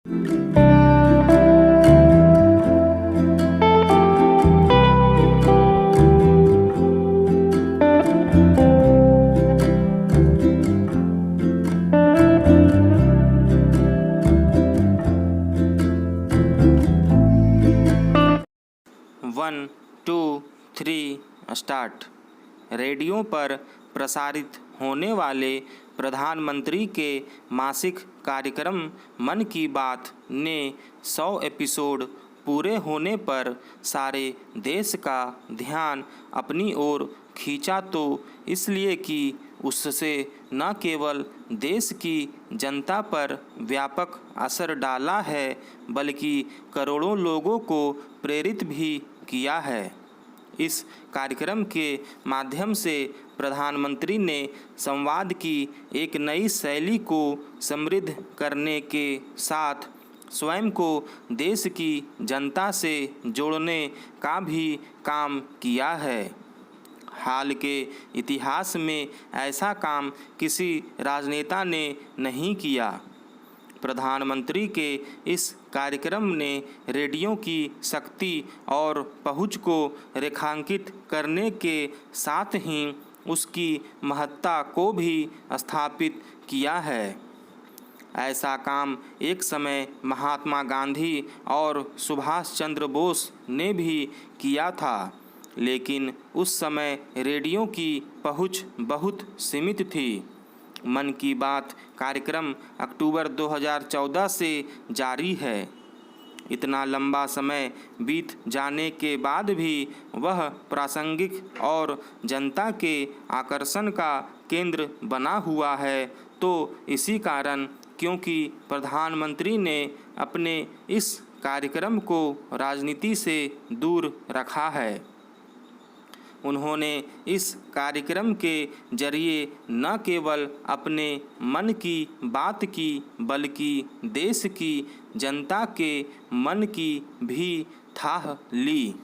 1 2 3 start. Radio पर प्रसारित होने वाले प्रधानमंत्री के मासिक कार्यक्रम मन की बात ने 100 एपिसोड पूरे होने पर सारे देश का ध्यान अपनी ओर खींचा, तो इसलिए कि उससे न केवल देश की जनता पर व्यापक असर डाला है, बल्कि करोड़ों लोगों को प्रेरित भी किया है। इस कार्यक्रम के माध्यम से प्रधानमंत्री ने संवाद की एक नई शैली को समृद्ध करने के साथ स्वयं को देश की जनता से जोड़ने का भी काम किया है। हाल के इतिहास में ऐसा काम किसी राजनेता ने नहीं किया। प्रधानमंत्री के इस कार्यक्रम ने रेडियो की शक्ति और पहुंच को रेखांकित करने के साथ ही उसकी महत्ता को भी स्थापित किया है। ऐसा काम एक समय महात्मा गांधी और सुभाष चंद्र बोस ने भी किया था, लेकिन उस समय रेडियो की पहुंच बहुत सीमित थी। मन की बात कार्यक्रम अक्टूबर 2014 से जारी है। इतना लंबा समय बीत जाने के बाद भी वह प्रासंगिक और जनता के आकर्षण का केंद्र बना हुआ है, तो इसी कारण क्योंकि प्रधानमंत्री ने अपने इस कार्यक्रम को राजनीति से दूर रखा है। उन्होंने इस कार्यक्रम के जरिए न केवल अपने मन की बात की, बल्कि देश की जनता के मन की भी थाह ली।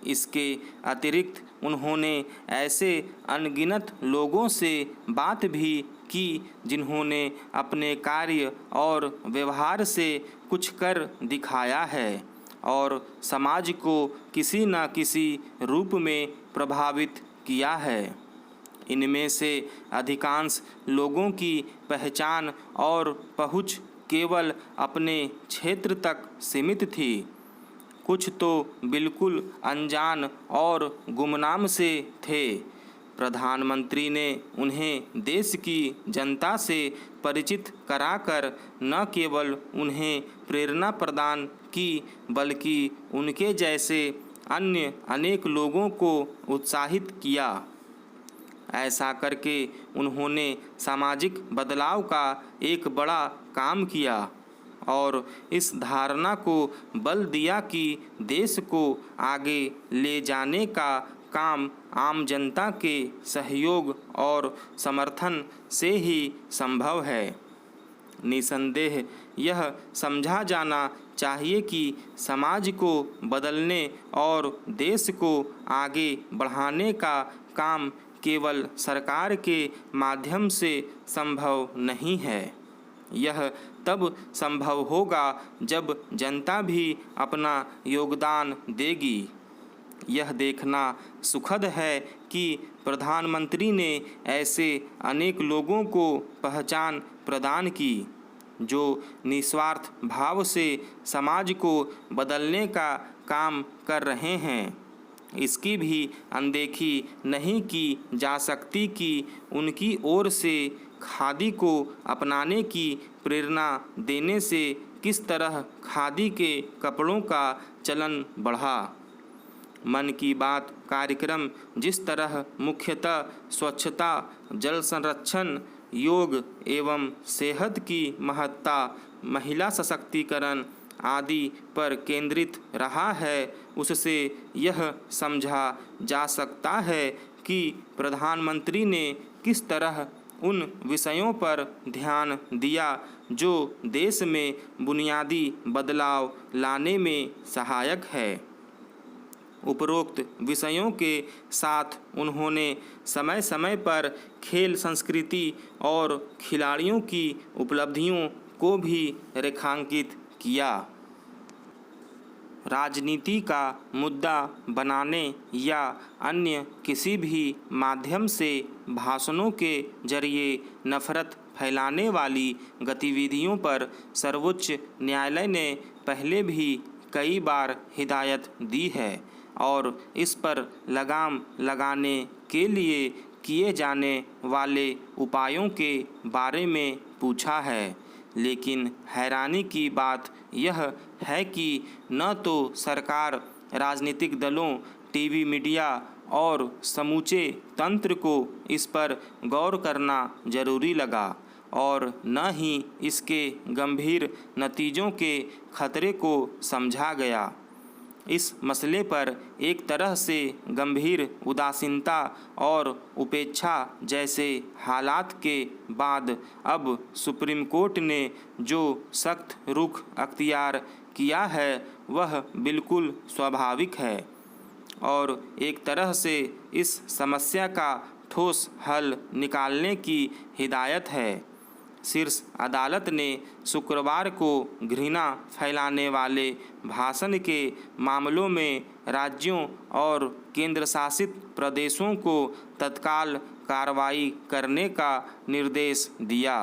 इसके अतिरिक्त उन्होंने ऐसे अनगिनत लोगों से बात भी की जिन्होंने अपने कार्य और व्यवहार से कुछ कर दिखाया है और समाज को किसी न किसी रूप में प्रभावित किया है। इनमें से अधिकांश लोगों की पहचान और पहुंच केवल अपने क्षेत्र तक सीमित थी। कुछ तो बिल्कुल अनजान और गुमनाम से थे। प्रधानमंत्री ने उन्हें देश की जनता से परिचित कराकर न केवल उन्हें प्रेरणा प्रदान की, बल्कि उनके जैसे अन्य अनेक लोगों को उत्साहित किया। ऐसा करके उन्होंने सामाजिक बदलाव का एक बड़ा काम किया और इस धारणा को बल दिया कि देश को आगे ले जाने का काम आम जनता के सहयोग और समर्थन से ही संभव है। निसंदेह यह समझा जाना चाहिए कि समाज को बदलने और देश को आगे बढ़ाने का काम केवल सरकार के माध्यम से संभव नहीं है। यह तब संभव होगा जब जनता भी अपना योगदान देगी। यह देखना सुखद है कि प्रधानमंत्री ने ऐसे अनेक लोगों को पहचान प्रदान की जो निस्वार्थ भाव से समाज को बदलने का काम कर रहे हैं। इसकी भी अनदेखी नहीं की जा सकती कि उनकी ओर से खादी को अपनाने की प्रेरणा देने से किस तरह खादी के कपड़ों का चलन बढ़ा। मन की बात कार्यक्रम जिस तरह मुख्यतः स्वच्छता, जल संरक्षण, योग एवं सेहत की महत्ता, महिला सशक्तिकरण आदि पर केंद्रित रहा है, उससे यह समझा जा सकता है कि प्रधानमंत्री ने किस तरह उन विषयों पर ध्यान दिया जो देश में बुनियादी बदलाव लाने में सहायक है। उपरोक्त विषयों के साथ उन्होंने समय समय पर खेल संस्कृति और खिलाड़ियों की उपलब्धियों को भी रेखांकित किया। राजनीति का मुद्दा बनाने या अन्य किसी भी माध्यम से भाषणों के जरिए नफरत फैलाने वाली गतिविधियों पर सर्वोच्च न्यायालय ने पहले भी कई बार हिदायत दी है और इस पर लगाम लगाने के लिए किए जाने वाले उपायों के बारे में पूछा है। लेकिन हैरानी की बात यह है कि न तो सरकार, राजनीतिक दलों, टीवी मीडिया और समूचे तंत्र को इस पर गौर करना जरूरी लगा और न ही इसके गंभीर नतीजों के खतरे को समझा गया। इस मसले पर एक तरह से गंभीर उदासीनता और उपेक्षा जैसे हालात के बाद अब सुप्रीम कोर्ट ने जो सख्त रुख अख्तियार किया है वह बिल्कुल स्वाभाविक है और एक तरह से इस समस्या का ठोस हल निकालने की हिदायत है। शीर्ष अदालत ने शुक्रवार को घृणा फैलाने वाले भाषण के मामलों में राज्यों और केंद्रशासित प्रदेशों को तत्काल कार्रवाई करने का निर्देश दिया।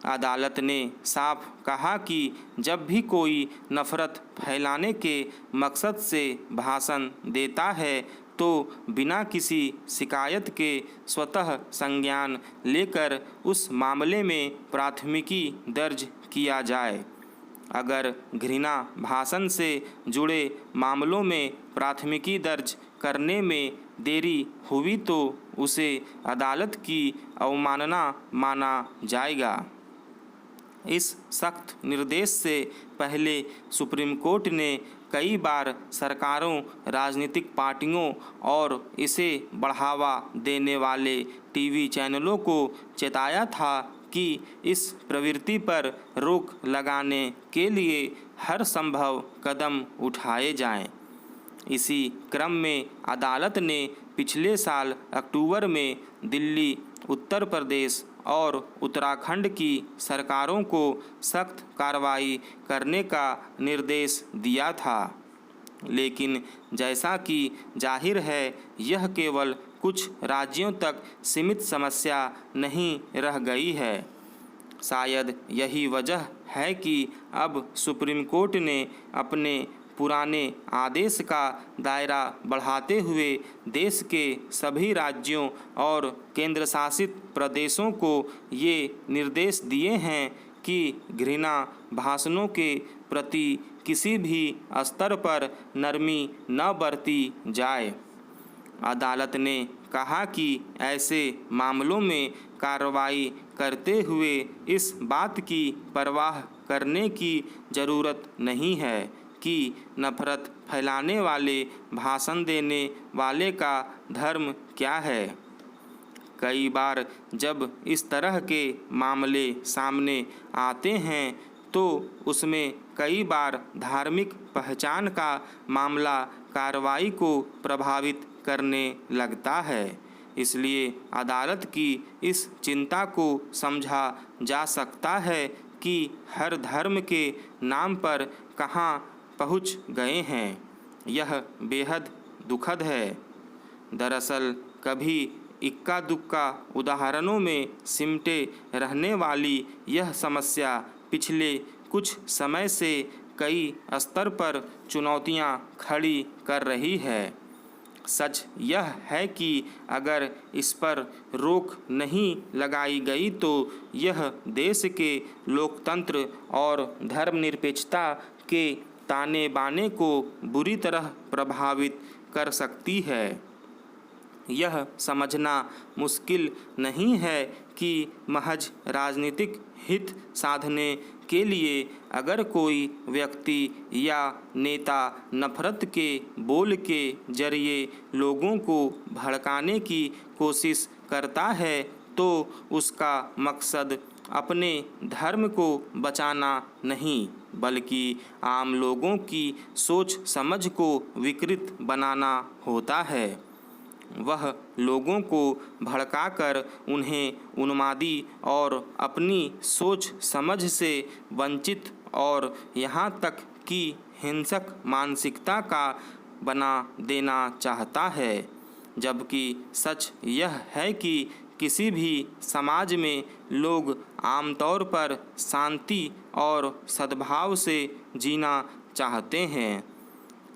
अदालत ने साफ कहा कि जब भी कोई नफरत फैलाने के मकसद से भाषण देता है तो बिना किसी शिकायत के स्वतः संज्ञान लेकर उस मामले में प्राथमिकी दर्ज किया जाए। अगर घृणा भाषण से जुड़े मामलों में प्राथमिकी दर्ज करने में देरी हुई तो उसे अदालत की अवमानना माना जाएगा। इस सख्त निर्देश से पहले सुप्रीम कोर्ट ने कई बार सरकारों, राजनीतिक पार्टियों और इसे बढ़ावा देने वाले टीवी चैनलों को चेताया था कि इस प्रवृत्ति पर रोक लगाने के लिए हर संभव कदम उठाए जाएं। इसी क्रम में अदालत ने पिछले साल अक्टूबर में दिल्ली, उत्तर प्रदेश और उत्तराखंड की सरकारों को सख्त कार्रवाई करने का निर्देश दिया था। लेकिन जैसा कि जाहिर है यह केवल कुछ राज्यों तक सीमित समस्या नहीं रह गई है। शायद यही वजह है कि अब सुप्रीम कोर्ट ने अपने पुराने आदेश का दायरा बढ़ाते हुए देश के सभी राज्यों और केंद्रशासित प्रदेशों को ये निर्देश दिए हैं कि घृणा भाषणों के प्रति किसी भी स्तर पर नरमी न बरती जाए। अदालत ने कहा कि ऐसे मामलों में कार्रवाई करते हुए इस बात की परवाह करने की ज़रूरत नहीं है कि नफरत फैलाने वाले भाषण देने वाले का धर्म क्या है। कई बार जब इस तरह के मामले सामने आते हैं तो उसमें कई बार धार्मिक पहचान का मामला कार्रवाई को प्रभावित करने लगता है। इसलिए अदालत की इस चिंता को समझा जा सकता है कि हर धर्म के नाम पर कहां पहुंच गए हैं। यह बेहद दुखद है। दरअसल कभी इक्का दुक्का उदाहरणों में सिमटे रहने वाली यह समस्या पिछले कुछ समय से कई स्तर पर चुनौतियां खड़ी कर रही है। सच यह है कि अगर इस पर रोक नहीं लगाई गई तो यह देश के लोकतंत्र और धर्मनिरपेक्षता के ताने बाने को बुरी तरह प्रभावित कर सकती है। यह समझना मुश्किल नहीं है कि महज राजनीतिक हित साधने के लिए अगर कोई व्यक्ति या नेता नफरत के बोल के जरिए लोगों को भड़काने की कोशिश करता है तो उसका मकसद अपने धर्म को बचाना नहीं बल्कि आम लोगों की सोच समझ को विकृत बनाना होता है। वह लोगों को भड़काकर उन्हें उन्मादी और अपनी सोच समझ से वंचित और यहाँ तक कि हिंसक मानसिकता का बना देना चाहता है, जबकि सच यह है कि किसी भी समाज में लोग आमतौर पर शांति और सद्भाव से जीना चाहते हैं।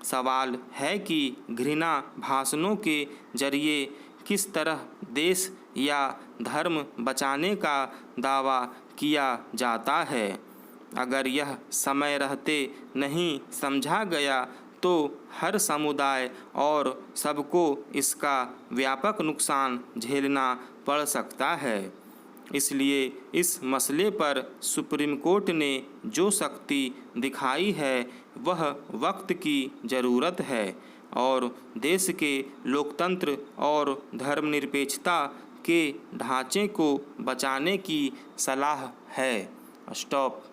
सवाल है कि घृणा भाषणों के जरिए किस तरह देश या धर्म बचाने का दावा किया जाता है। अगर यह समय रहते नहीं समझा गया तो हर समुदाय और सबको इसका व्यापक नुकसान झेलना पड़ सकता है। इसलिए इस मसले पर सुप्रीम कोर्ट ने जो सख्ती दिखाई है वह वक्त की ज़रूरत है और देश के लोकतंत्र और धर्मनिरपेक्षता के ढांचे को बचाने की सलाह है। स्टॉप।